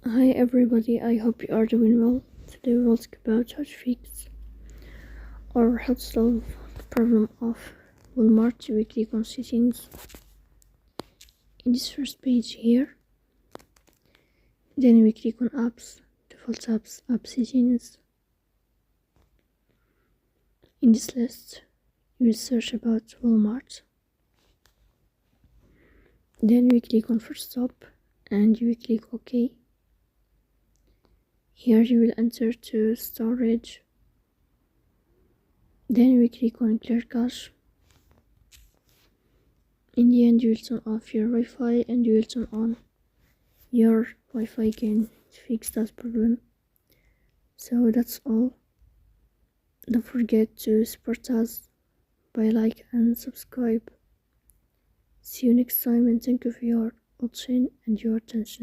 Hi everybody, I hope you are doing well. Today we'll talk about how to fix or how to solve the problem of Walmart weekly icon settings. In this first page here, then we click on apps, default apps, app settings. In this list, you will search about Walmart. Then we click on first stop and you will click OK. Here you will enter to storage. Then we click on clear cache. In the end, you will turn off your Wi-Fi and you will turn on your Wi-Fi again to fix that problem. So that's all. Don't forget to support us by like and subscribe. See you next time and thank you for your watching and your attention.